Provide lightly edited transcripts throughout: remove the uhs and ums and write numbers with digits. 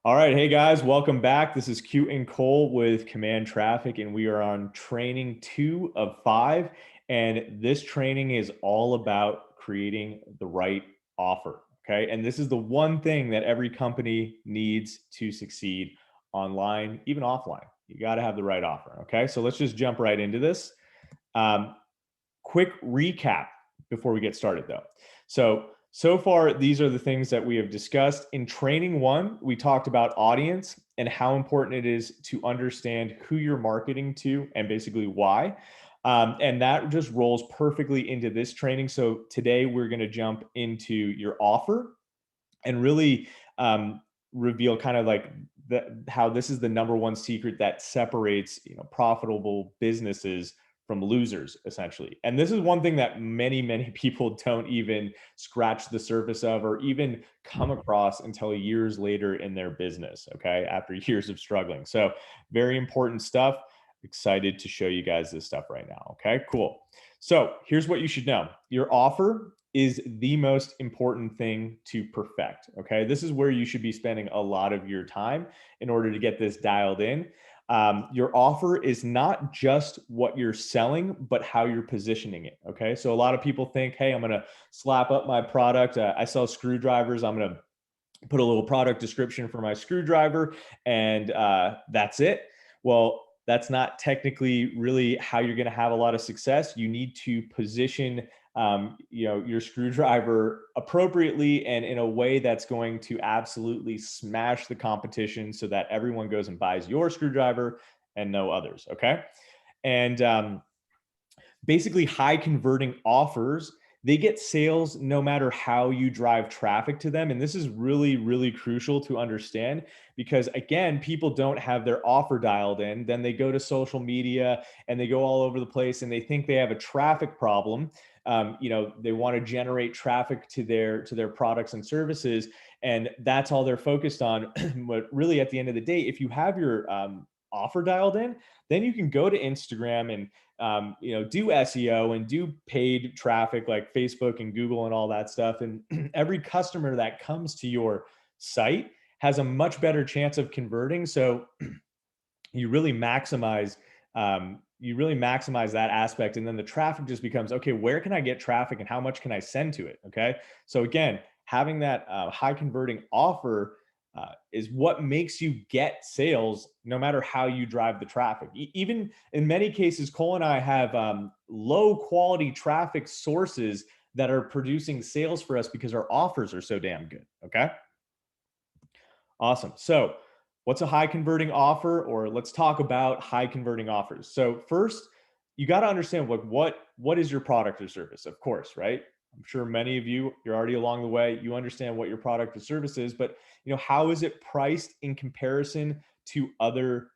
All right, hey guys, welcome back. This is Cute and Cole with Command Traffic, and we are on training 2 of 5. And this training is all about creating the right offer. Okay. And this is the one thing that every company needs to succeed online, even offline. You got to have the right offer. Okay. So let's just jump right into this. Um, Quick recap before we get started though. So far, these are the things that we have discussed. In training 1, we talked about audience and how important it is to understand who you're marketing to and basically why. And that just rolls perfectly into this training. So today we're going to jump into your offer and really reveal kind of like how this is the number one secret that separates profitable businesses from losers, essentially. And this is one thing that many people don't even scratch the surface of or even come across until years later in their business, okay, after years of struggling. So very important stuff. Excited to show you guys this stuff right now. Okay, cool. So here's what you should know. Your offer is the most important thing to perfect. Okay. This is where you should be spending a lot of your time in order to get this dialed in. Your offer is not just what you're selling, but how you're positioning it. Okay. So a lot of people think, hey, I'm going to slap up my product. I sell screwdrivers. I'm going to put a little product description for my screwdriver, and that's it. Well, that's not technically really how you're going to have a lot of success. You need to position your screwdriver appropriately and in a way that's going to absolutely smash the competition so that everyone goes and buys your screwdriver and no others. Okay. And basically high converting offers, they get sales no matter how you drive traffic to them. And this is really crucial to understand because, again, people don't have their offer dialed in. Then they go to social media and they go all over the place and they think they have a traffic problem. They want to generate traffic to their products and services, and that's all they're focused on. But really, at the end of the day, if you have your offer dialed in, then you can go to Instagram and do SEO and do paid traffic like Facebook and Google and all that stuff. And every customer that comes to your site has a much better chance of converting. So you really maximize that aspect. And then the traffic just becomes, okay, where can I get traffic and how much can I send to it? Okay. So again, having that high converting offer is what makes you get sales no matter how you drive the traffic. Even in many cases, Cole and I have low quality traffic sources that are producing sales for us because our offers are so damn good. Okay. Awesome. So what's a high converting offer? Or let's talk about high converting offers. So first, you got to understand what is your product or service, of course, right? I'm sure many of you're already along the way. You understand what your product or service is, but how is it priced in comparison to other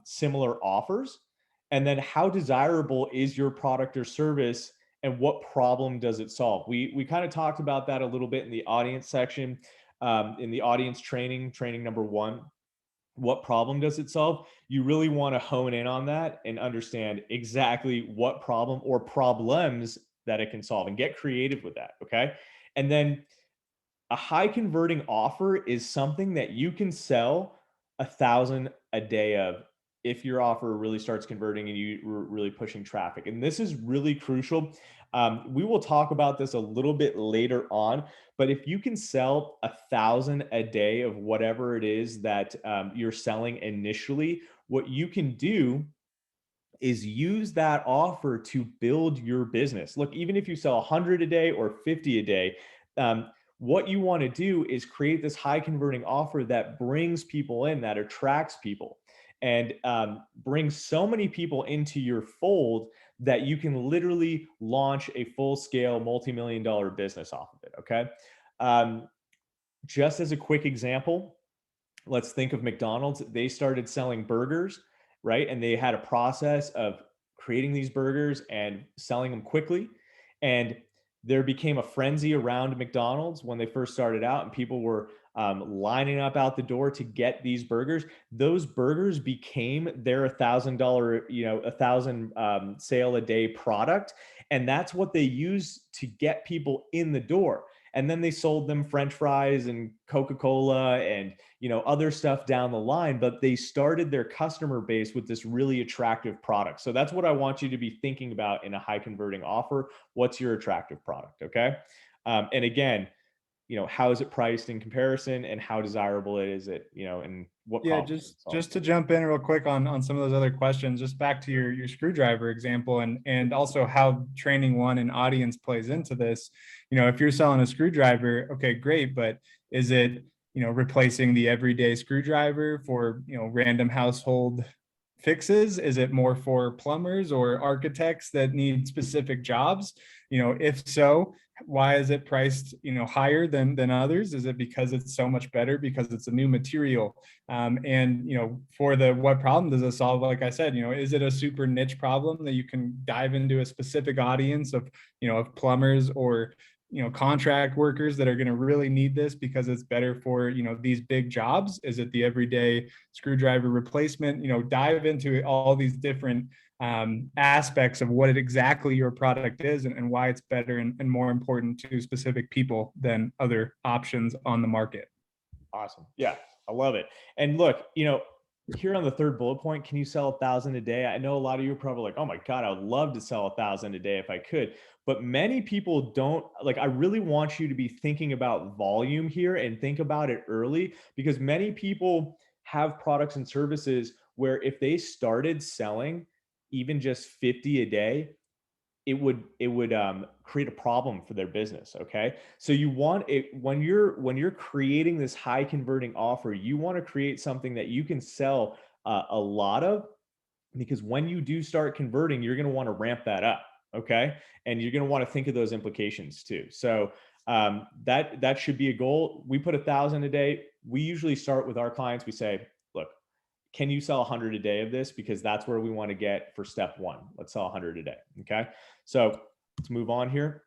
similar offers? And then how desirable is your product or service, and what problem does it solve? We kind of talked about that a little bit in the audience section, in the audience training number 1. What problem does it solve? You really want to hone in on that and understand exactly what problem or problems that it can solve and get creative with that. Okay. And then a high converting offer is something that you can sell 1,000 a day of if your offer really starts converting and you are really pushing traffic. And this is really crucial. We will talk about this a little bit later on, but if you can sell 1,000 a day of whatever it is that you're selling initially, what you can do is use that offer to build your business. Look, even if you sell 100 a day or 50 a day, what you want to do is create this high converting offer that brings people in, that attracts people, and brings so many people into your fold that you can literally launch a full scale multi-million dollar business off of it. Okay. Um, just as a quick example, let's think of McDonald's. They started selling burgers, right? And they had a process of creating these burgers and selling them quickly. And there became a frenzy around McDonald's when they first started out, and people were lining up out the door to get these burgers. Those burgers became their $1,000, 1,000 sale a day product, and that's what they use to get people in the door. and then they sold them French fries and Coca-Cola and, other stuff down the line, but they started their customer base with this really attractive product. So that's what I want you to be thinking about in a high converting offer. What's your attractive product? Okay. And again, how is it priced in comparison, and how desirable is it, and what Yeah, problem is just it solving? just to jump in real quick on some of those other questions, just back to your screwdriver example, and also how training one and audience plays into this. If you're selling a screwdriver, okay, great, but is it, replacing the everyday screwdriver for, random household fixes? Is it more for plumbers or architects that need specific jobs? If so, why is it priced, higher than others? Is it because it's so much better because it's a new material? And for the what problem does it solve? Like I said, is it a super niche problem that you can dive into a specific audience of of plumbers or contract workers that are going to really need this because it's better for these big jobs? Is it the everyday screwdriver replacement? Dive into all these different aspects of what exactly your product is, and why it's better and more important to specific people than other options on the market. Awesome. Yeah, I love it. And look, here on the third bullet point, can you sell 1,000 a day? I know a lot of you are probably like, oh my God, I would love to sell 1,000 a day if I could. But many people don't. Like, I really want you to be thinking about volume here and think about it early, because many people have products and services where if they started selling even just 50 a day, it would create a problem for their business. Okay, so you want it when you're creating this high converting offer, you want to create something that you can sell a lot of, because when you do start converting, you're going to want to ramp that up. Okay, and you're going to want to think of those implications too. So that should be a goal. We put 1,000 a day. We usually start with our clients. We say, look, can you sell 100 a day of this? Because that's where we want to get for step one. Let's sell 100 a day. Okay. So let's move on here.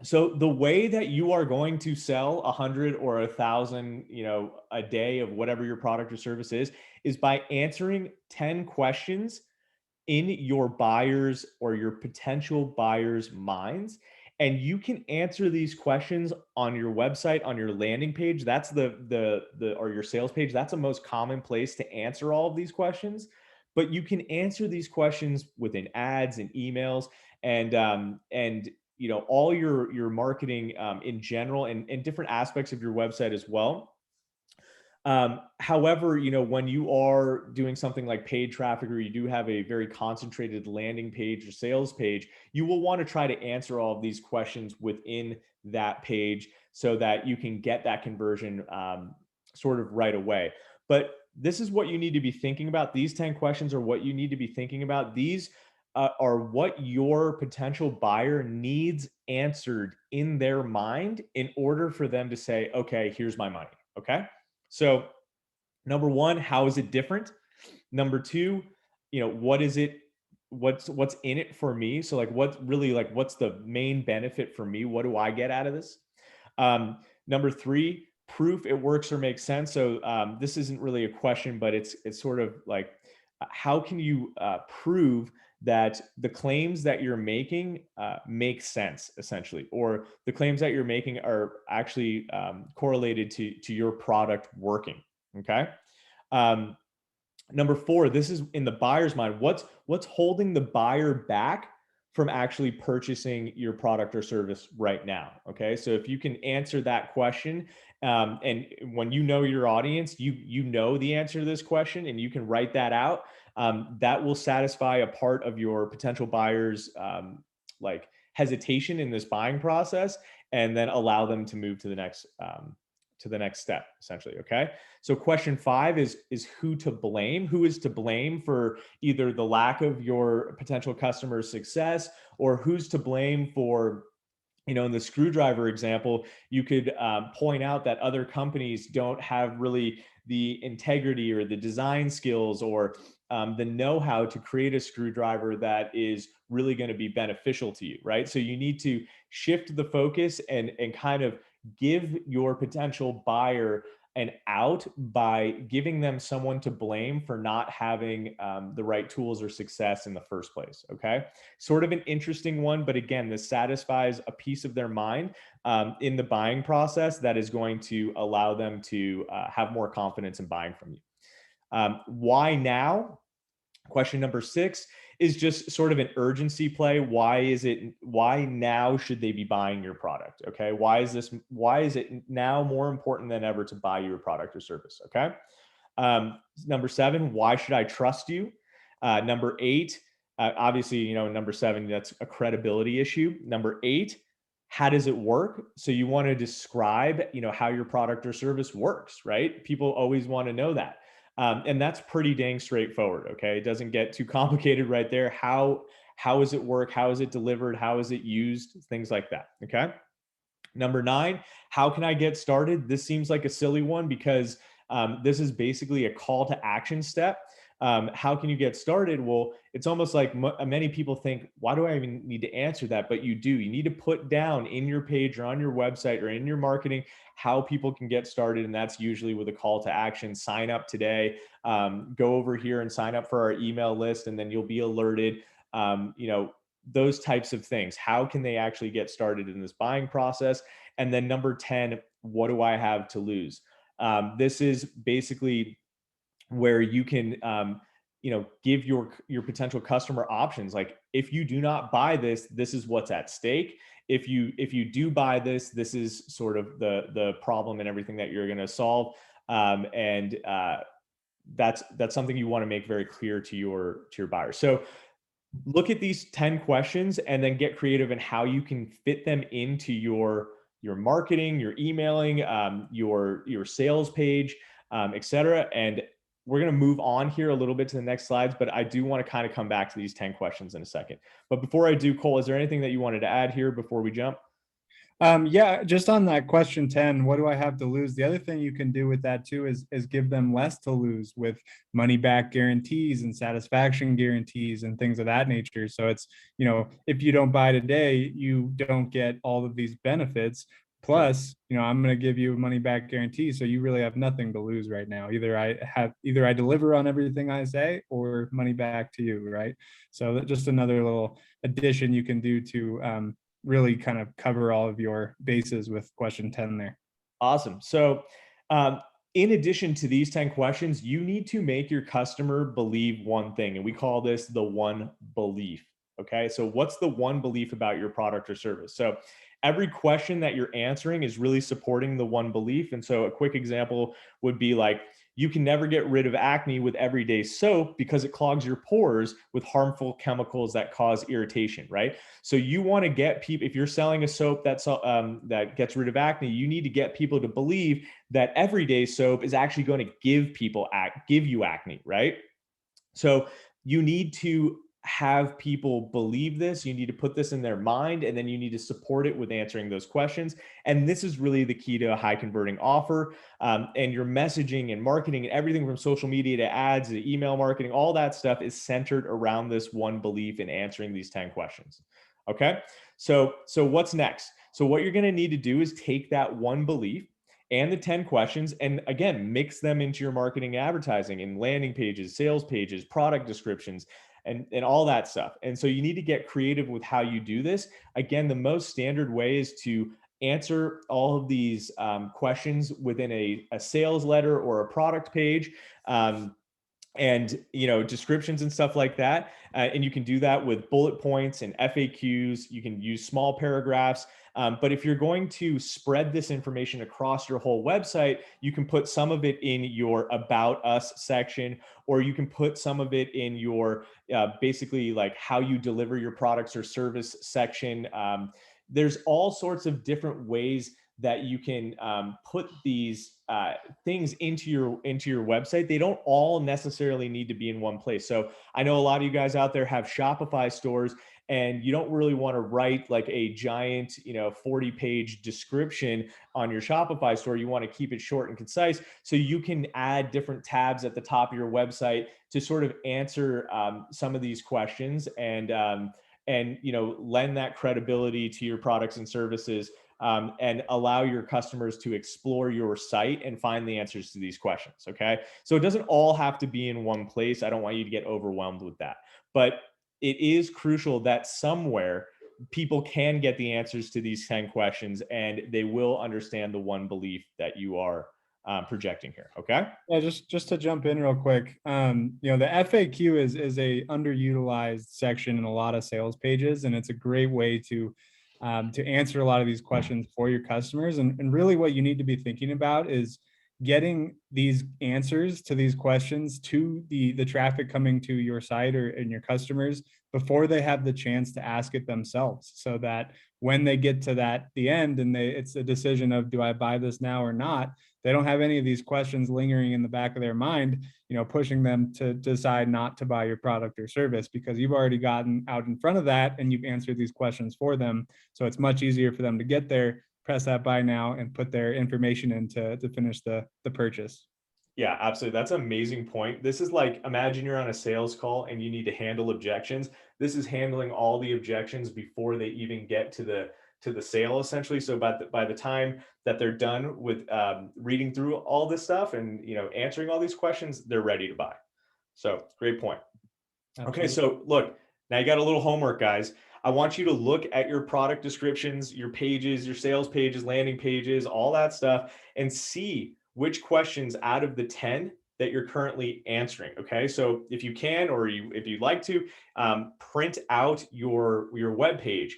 So the way that you are going to sell 100 or 1,000, a day of whatever your product or service is by answering 10 questions in your buyers or your potential buyers' minds. And you can answer these questions on your website, on your landing page. That's the or your sales page. That's the most common place to answer all of these questions. But you can answer these questions within ads and emails, and all your marketing in general, and different aspects of your website as well. However, when you are doing something like paid traffic, or you do have a very concentrated landing page or sales page, you will want to try to answer all of these questions within that page so that you can get that conversion sort of right away. But this is what you need to be thinking about. These 10 questions are what you need to be thinking about. These are what your potential buyer needs answered in their mind in order for them to say, okay, here's my money. Okay. So, number one, how is it different? Number two, what is it? What's in it for me? So, like, what's the main benefit for me? What do I get out of this? Number three, proof it works or makes sense. So, this isn't really a question, but it's sort of like, how can you prove that the claims that you're making make sense, essentially, or the claims that you're making are actually correlated to your product working. Okay. Um, Number four, this is in the buyer's mind. What's holding the buyer back from actually purchasing your product or service right now? Okay, so if you can answer that question, and when you know your audience, you know the answer to this question, and you can write that out. That will satisfy a part of your potential buyer's like hesitation in this buying process, and then allow them to move to the next step, essentially. Okay. So question five is who to blame? Who is to blame for either the lack of your potential customer's success, or who's to blame for, in the screwdriver example, you could point out that other companies don't have really the integrity or the design skills, or the know-how to create a screwdriver that is really going to be beneficial to you, right? So you need to shift the focus and kind of give your potential buyer an out by giving them someone to blame for not having the right tools or success in the first place. Okay. Sort of an interesting one, but again, this satisfies a piece of their mind in the buying process that is going to allow them to have more confidence in buying from you. Why now? Question number 6 is just sort of an urgency play. Why now should they be buying your product? Okay. Why is it now more important than ever to buy your product or service? Okay. Number 7, why should I trust you? Number 8, obviously, number 7, that's a credibility issue. Number 8, how does it work? So you want to describe, how your product or service works, right? People always want to know that. And that's pretty dang straightforward. Okay. It doesn't get too complicated right there. How does it work? How is it delivered? How is it used? Things like that. Okay. Number 9, how can I get started? This seems like a silly one because this is basically a call to action step. How can you get started? Well, it's almost like many people think, why do I even need to answer that? But you do. You need to put down in your page or on your website or in your marketing how people can get started. And that's usually with a call to action. Sign up today. Go over here and sign up for our email list, and then you'll be alerted. Those types of things. How can they actually get started in this buying process? And then number 10, what do I have to lose? This is basically where you can give your potential customer options. Like, if you do not buy this, this is what's at stake. If you do buy this, this is sort of the problem and everything that you're going to solve. And that's something you want to make very clear to your buyers. So look at these 10 questions and then get creative in how you can fit them into your marketing, your emailing, your sales page, et cetera. And we're going to move on here a little bit to the next slides, but I do want to kind of come back to these 10 questions in a second. But before I do, Cole, is there anything that you wanted to add here before we jump? Yeah, just on that question 10, what do I have to lose? The other thing you can do with that too is give them less to lose with money back guarantees and satisfaction guarantees and things of that nature. So it's, if you don't buy today, you don't get all of these benefits. Plus, I'm going to give you a money back guarantee. So you really have nothing to lose right now. Either I deliver on everything I say, or money back to you. Right. So that's just another little addition you can do to, really kind of cover all of your bases with question 10 there. Awesome. So, in addition to these 10 questions, you need to make your customer believe one thing. And we call this the one belief. Okay. So, what's the one belief about your product or service? So, every question that you're answering is really supporting the one belief. And so, a quick example would be like, you can never get rid of acne with everyday soap because it clogs your pores with harmful chemicals that cause irritation, right? So you want to get people, if you're selling a soap that gets rid of acne, you need to get people to believe that everyday soap is actually going to give you acne, right? So you need to have people believe this. You need to put this in their mind, and then you need to support it with answering those questions. And this is really the key to a high converting offer. And your messaging and marketing and everything from social media to ads to email marketing, all that stuff is centered around this one belief in answering these 10 questions. Okay. So what's next? So what you're going to need to do is take that one belief and the 10 questions, and again, mix them into your marketing, advertising, and landing pages, sales pages, product descriptions, and all that stuff. And so you need to get creative with how you do this. Again, the most standard way is to answer all of these questions within a sales letter or a product page. And descriptions and stuff like that, and you can do that with bullet points and FAQs. You can use small paragraphs, but if you're going to spread this information across your whole website, you can put some of it in your About Us section, or you can put some of it in your basically like how you deliver your products or service section. There's all sorts of different ways that you can put these things into your website. They don't all necessarily need to be in one place. So I know a lot of you guys out there have Shopify stores, and you don't really want to write like a giant 40-page description on your Shopify store. You want to keep it short and concise, so you can add different tabs at the top of your website to sort of answer some of these questions and lend that credibility to your products and services and allow your customers to explore your site and find the answers to these questions. Okay. So it doesn't all have to be in one place. I don't want you to get overwhelmed with that. But it is crucial that somewhere people can get the answers to these 10 questions and they will understand the one belief that you are projecting here. Okay. Yeah, just to jump in real quick, the FAQ is a underutilized section in a lot of sales pages, and it's a great way to answer a lot of these questions for your customers. And really, what you need to be thinking about is getting these answers to these questions to the traffic coming to your site or and your customers before they have the chance to ask it themselves, so that when they get to the end and it's a decision of, do I buy this now or not, they don't have any of these questions lingering in the back of their mind, pushing them to decide not to buy your product or service, because you've already gotten out in front of that and you've answered these questions for them. So it's much easier for them to get there, press that buy now, and put their information in to finish the purchase. Yeah, absolutely. That's an amazing point. This is like, imagine you're on a sales call and you need to handle objections. This is handling all the objections before they even get to the sale, essentially. So by the time that they're done with reading through all this stuff and answering all these questions, they're ready to buy. So great point. Okay, Absolutely. so look, now you got a little homework, guys. I want you to look at your product descriptions, your pages, your sales pages, landing pages, all that stuff, and see which questions out of the 10 that you're currently answering. Okay, so if you can, or if you'd like to, print out your web page,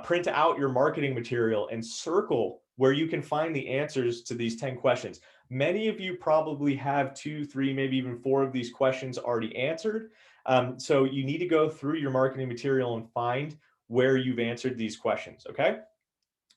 print out your marketing material, and circle where you can find the answers to these 10 questions. Many of you probably have 2, 3, maybe even 4 of these questions already answered. So you need to go through your marketing material and find where you've answered these questions. Okay.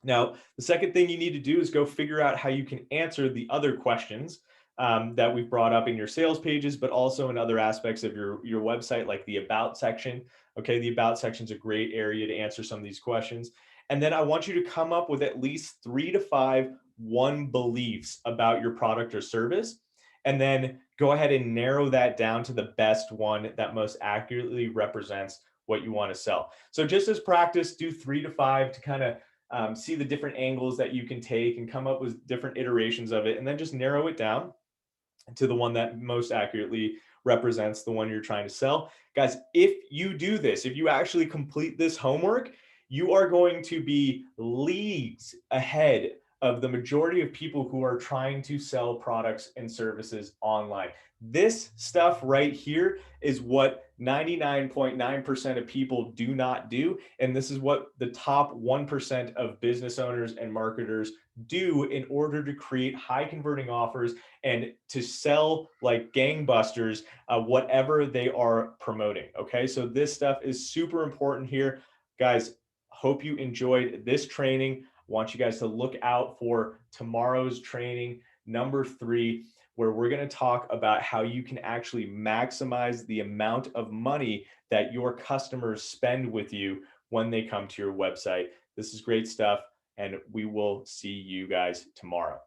Now, the second thing you need to do is go figure out how you can answer the other questions that we've brought up in your sales pages, but also in other aspects of your website, like the about section. Okay. The about section is a great area to answer some of these questions. And then I want you to come up with at least 3 to 5 one beliefs about your product or service. And then go ahead and narrow that down to the best one that most accurately represents what you want to sell. So just as practice, do 3 to 5 to kind of see the different angles that you can take and come up with different iterations of it, and then just narrow it down to the one that most accurately represents the one you're trying to sell. Guys, if you do this, if you actually complete this homework, you are going to be leagues ahead of the majority of people who are trying to sell products and services online. This stuff right here is what 99.9% of people do not do. And this is what the top 1% of business owners and marketers do in order to create high converting offers and to sell like gangbusters, whatever they are promoting. Okay. So this stuff is super important here. Guys, hope you enjoyed this training. I want you guys to look out for tomorrow's training, number 3, where we're going to talk about how you can actually maximize the amount of money that your customers spend with you when they come to your website. This is great stuff, and we will see you guys tomorrow.